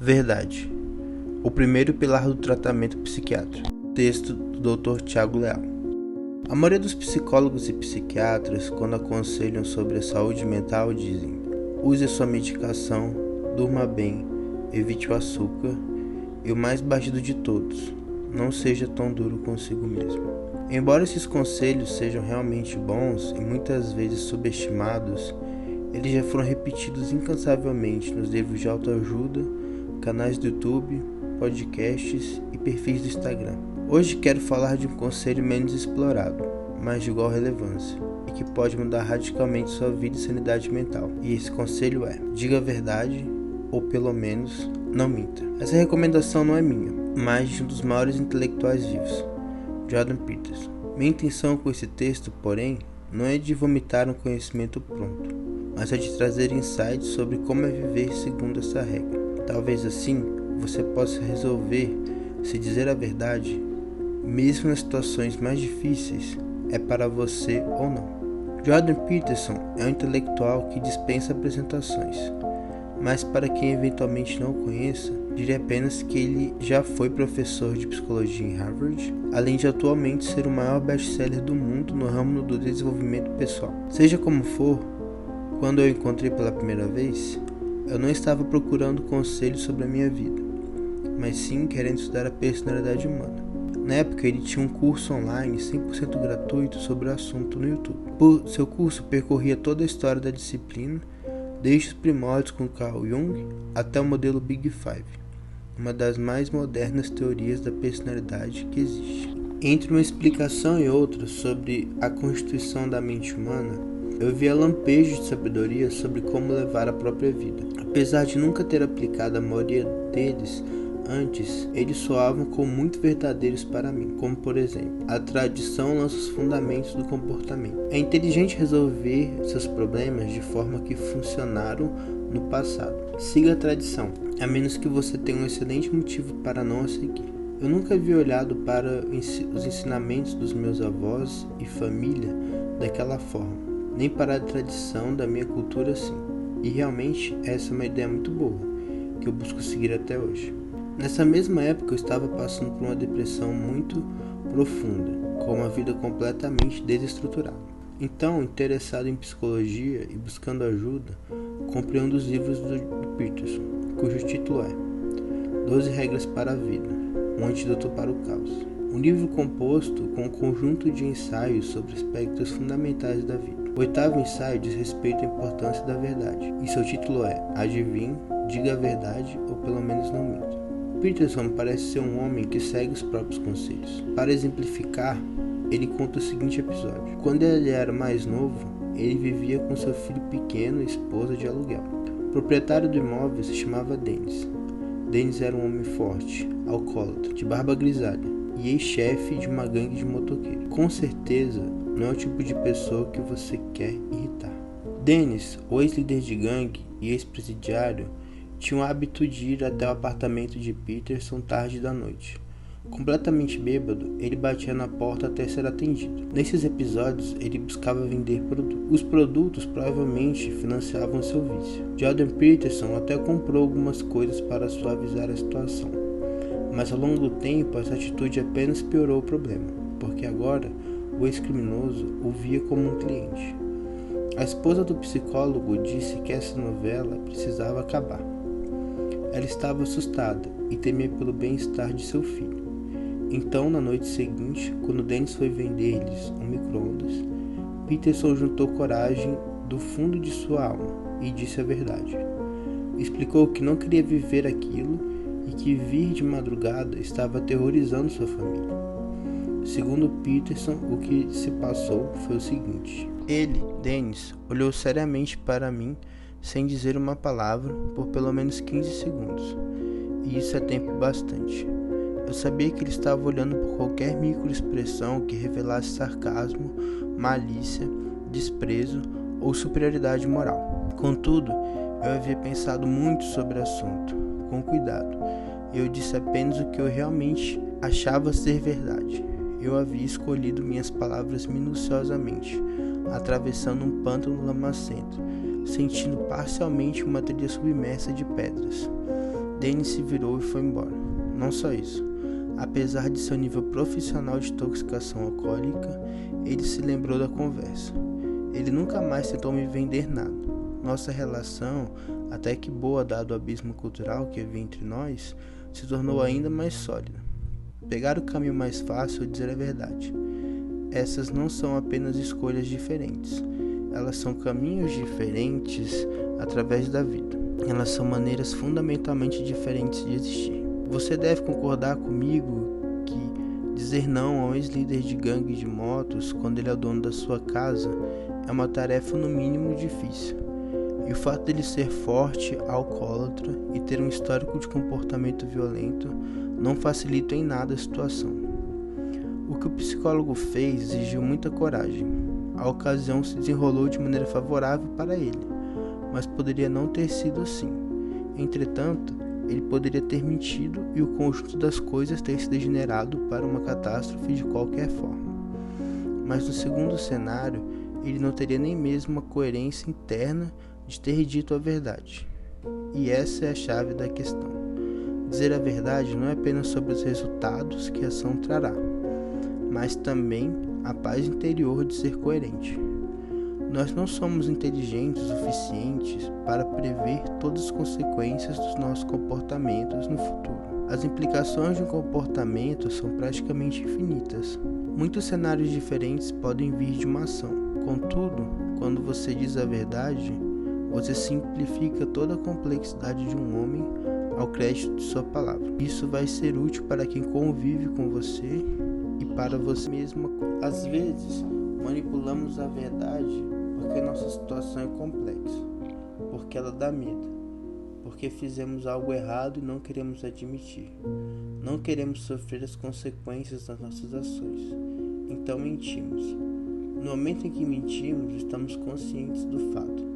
Verdade. O primeiro pilar do tratamento psiquiátrico. Texto do Dr. Tiago Leal. A maioria dos psicólogos e psiquiatras, quando aconselham sobre a saúde mental, dizem: use a sua medicação, durma bem, evite o açúcar e o mais batido de todos, não seja tão duro consigo mesmo. Embora esses conselhos sejam realmente bons e muitas vezes subestimados, eles já foram repetidos incansavelmente nos livros de autoajuda, canais do YouTube, podcasts e perfis do Instagram. Hoje quero falar de um conselho menos explorado, mas de igual relevância, e que pode mudar radicalmente sua vida e sanidade mental. E esse conselho é: diga a verdade, ou pelo menos, não minta. Essa recomendação não é minha, mas de um dos maiores intelectuais vivos, Jordan Peterson. Minha intenção com esse texto, porém, não é de vomitar um conhecimento pronto, mas é de trazer insights sobre como é viver segundo essa regra. Talvez assim você possa resolver se dizer a verdade, mesmo nas situações mais difíceis, é para você ou não. Jordan Peterson é um intelectual que dispensa apresentações, mas para quem eventualmente não o conheça, direi apenas que ele já foi professor de psicologia em Harvard, além de atualmente ser o maior best-seller do mundo no ramo do desenvolvimento pessoal. Seja como for, quando eu o encontrei pela primeira vez, eu não estava procurando conselhos sobre a minha vida, mas sim querendo estudar a personalidade humana. Na época ele tinha um curso online 100% gratuito sobre o assunto no YouTube. Seu curso percorria toda a história da disciplina, desde os primórdios com Carl Jung até o modelo Big Five, uma das mais modernas teorias da personalidade que existe. Entre uma explicação e outra sobre a constituição da mente humana, eu via lampejos de sabedoria sobre como levar a própria vida. Apesar de nunca ter aplicado a maioria deles antes, eles soavam como muito verdadeiros para mim, como por exemplo: a tradição lança os fundamentos do comportamento. É inteligente resolver seus problemas de forma que funcionaram no passado. Siga a tradição, a menos que você tenha um excelente motivo para não a seguir. Eu nunca havia olhado para os ensinamentos dos meus avós e família daquela forma, nem para a tradição da minha cultura assim. E realmente essa é uma ideia muito boa, que eu busco seguir até hoje. Nessa mesma época eu estava passando por uma depressão muito profunda, com uma vida completamente desestruturada. Então, interessado em psicologia e buscando ajuda, comprei um dos livros do Peterson, cujo título é 12 Regras para a Vida, um antídoto para o caos. Um livro composto com um conjunto de ensaios sobre aspectos fundamentais da vida. O 8º ensaio diz respeito à importância da verdade, e seu título é Adivinhe, diga a verdade ou pelo menos não minta. Peterson parece ser um homem que segue os próprios conselhos. Para exemplificar, ele conta o seguinte episódio. Quando ele era mais novo, ele vivia com seu filho pequeno e esposa de aluguel. O proprietário do imóvel se chamava Dennis. Dennis era um homem forte, alcoólatra, de barba grisalha e ex-chefe de uma gangue de motoqueiros. Com certeza, não é o tipo de pessoa que você quer irritar. Dennis, o ex-líder de gangue e ex-presidiário, tinha o hábito de ir até o apartamento de Peterson tarde da noite. Completamente bêbado, ele batia na porta até ser atendido. Nesses episódios, ele buscava vender produtos. Os produtos provavelmente financiavam seu vício. Jordan Peterson até comprou algumas coisas para suavizar a situação, mas ao longo do tempo essa atitude apenas piorou o problema, porque agora o ex-criminoso o via como um cliente. A esposa do psicólogo disse que essa novela precisava acabar. Ela estava assustada e temia pelo bem-estar de seu filho. Então, na noite seguinte, quando Dennis foi vender-lhes um micro-ondas, Peterson juntou coragem do fundo de sua alma e disse a verdade. Explicou que não queria viver aquilo e que vir de madrugada estava aterrorizando sua família. Segundo Peterson, o que se passou foi o seguinte. Ele, Dennis, olhou seriamente para mim sem dizer uma palavra por pelo menos 15 segundos, e isso é tempo bastante. Eu sabia que ele estava olhando por qualquer microexpressão que revelasse sarcasmo, malícia, desprezo ou superioridade moral. Contudo, eu havia pensado muito sobre o assunto, com cuidado. Eu disse apenas o que eu realmente achava ser verdade. Eu havia escolhido minhas palavras minuciosamente, atravessando um pântano lamacento, sentindo parcialmente uma trilha submersa de pedras. Dennis se virou e foi embora. Não só isso, apesar de seu nível profissional de intoxicação alcoólica, ele se lembrou da conversa. Ele nunca mais tentou me vender nada. Nossa relação, até que boa dado o abismo cultural que havia entre nós, se tornou ainda mais sólida. Pegar o caminho mais fácil é dizer a verdade. Essas não são apenas escolhas diferentes, elas são caminhos diferentes através da vida. Elas são maneiras fundamentalmente diferentes de existir. Você deve concordar comigo que dizer não ao ex-líder de gangue de motos quando ele é o dono da sua casa é uma tarefa no mínimo difícil. E o fato dele ser forte, alcoólatra e ter um histórico de comportamento violento não facilita em nada a situação. O que o psicólogo fez exigiu muita coragem. A ocasião se desenrolou de maneira favorável para ele, mas poderia não ter sido assim. Entretanto, ele poderia ter mentido e o conjunto das coisas ter se degenerado para uma catástrofe de qualquer forma. Mas no segundo cenário, ele não teria nem mesmo a coerência interna de ter dito a verdade. E essa é a chave da questão. Dizer a verdade não é apenas sobre os resultados que a ação trará, mas também a paz interior de ser coerente. Nós não somos inteligentes o suficientes para prever todas as consequências dos nossos comportamentos no futuro. As implicações de um comportamento são praticamente infinitas. Muitos cenários diferentes podem vir de uma ação. Contudo, quando você diz a verdade, você simplifica toda a complexidade de um homem ao crédito de sua palavra. Isso vai ser útil para quem convive com você e para você mesma. Às vezes, manipulamos a verdade porque nossa situação é complexa, porque ela dá medo, porque fizemos algo errado e não queremos admitir. Não queremos sofrer as consequências das nossas ações. Então mentimos. No momento em que mentimos, estamos conscientes do fato.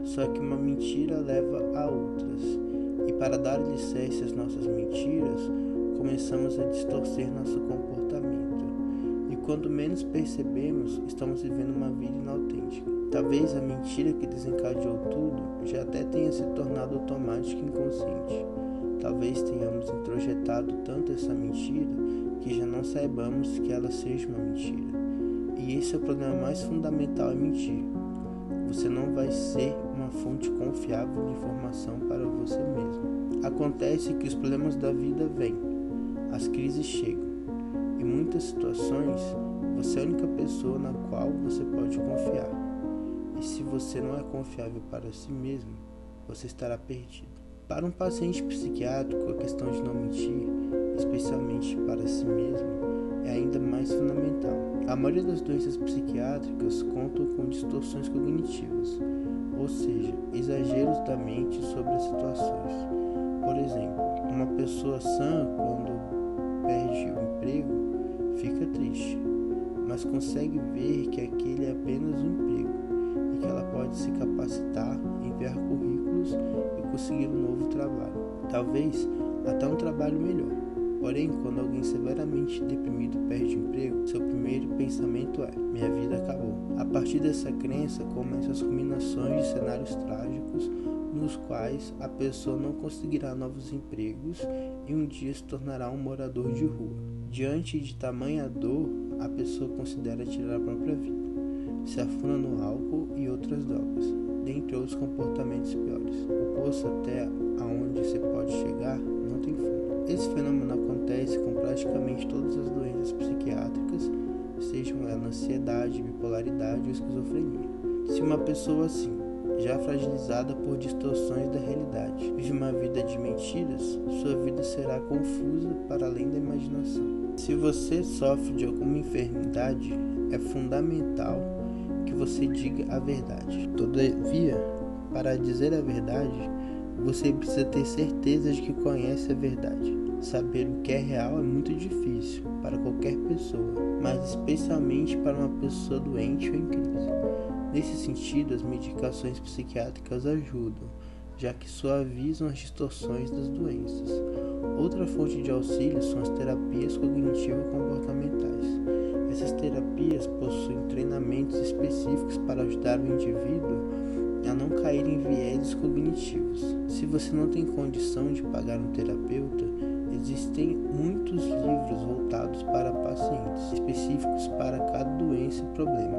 Só que uma mentira leva a outras. E para dar licença às nossas mentiras, começamos a distorcer nosso comportamento. E quando menos percebemos, estamos vivendo uma vida inautêntica. Talvez a mentira que desencadeou tudo já até tenha se tornado automática e inconsciente. Talvez tenhamos introjetado tanto essa mentira que já não saibamos que ela seja uma mentira. E esse é o problema mais fundamental em mentir. Você não vai ser uma fonte confiável de informação para você mesmo. Acontece que os problemas da vida vêm, as crises chegam. Em muitas situações, você é a única pessoa na qual você pode confiar. E se você não é confiável para si mesmo, você estará perdido. Para um paciente psiquiátrico, a questão de não mentir, especialmente para si mesmo, é ainda mais fundamental. A maioria das doenças psiquiátricas contam com distorções cognitivas, ou seja, exageros da mente sobre as situações. Por exemplo, uma pessoa sã, quando perde o emprego, fica triste, mas consegue ver que aquele é apenas um emprego e que ela pode se capacitar, enviar currículos e conseguir um novo trabalho, talvez até um trabalho melhor. Porém, quando alguém severamente deprimido perde o emprego, seu primeiro pensamento é: minha vida acabou. A partir dessa crença começam as ruminações de cenários trágicos nos quais a pessoa não conseguirá novos empregos e um dia se tornará um morador de rua. Diante de tamanha dor, a pessoa considera tirar a própria vida, se afunda no álcool e outras drogas, dentre outros comportamentos piores. O poço até aonde você pode chegar não tem fundo. Esse fenômeno acontece com praticamente todas as doenças psiquiátricas, sejam elas ansiedade, bipolaridade ou esquizofrenia. Se uma pessoa assim, já fragilizada por distorções da realidade, vive uma vida de mentiras, sua vida será confusa para além da imaginação. Se você sofre de alguma enfermidade, é fundamental que você diga a verdade. Todavia, para dizer a verdade, você precisa ter certeza de que conhece a verdade. Saber o que é real é muito difícil para qualquer pessoa, mas especialmente para uma pessoa doente ou em crise. Nesse sentido, as medicações psiquiátricas ajudam, já que suavizam as distorções das doenças. Outra fonte de auxílio são as terapias cognitivo-comportamentais. Essas terapias possuem treinamentos específicos para ajudar o indivíduo a não cair em vieses cognitivos. Se você não tem condição de pagar um terapeuta, existem muitos livros voltados para pacientes, específicos para cada doença e problema,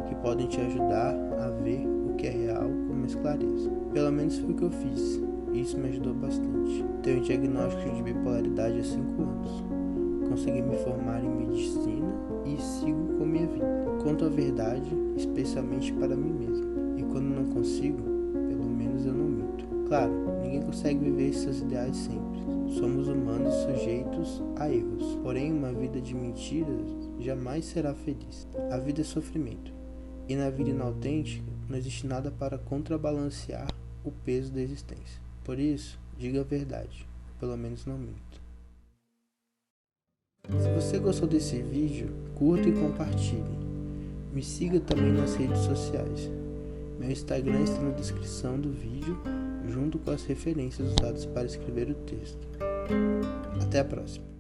que podem te ajudar a ver o que é real com mais clareza. Pelo menos foi o que eu fiz, e isso me ajudou bastante. Tenho um diagnóstico de bipolaridade há 5 anos. Consegui me formar em medicina e sigo com minha vida. Conto a verdade, especialmente para mim mesmo. E quando não consigo, pelo menos eu não minto. Claro, ninguém consegue viver seus ideais sempre. Somos humanos sujeitos a erros. Porém, uma vida de mentiras jamais será feliz. A vida é sofrimento. E na vida inautêntica, não existe nada para contrabalancear o peso da existência. Por isso, diga a verdade. Pelo menos não minto. Se você gostou desse vídeo, curta e compartilhe. Me siga também nas redes sociais. Meu Instagram está na descrição do vídeo, junto com as referências usadas para escrever o texto. Até a próxima!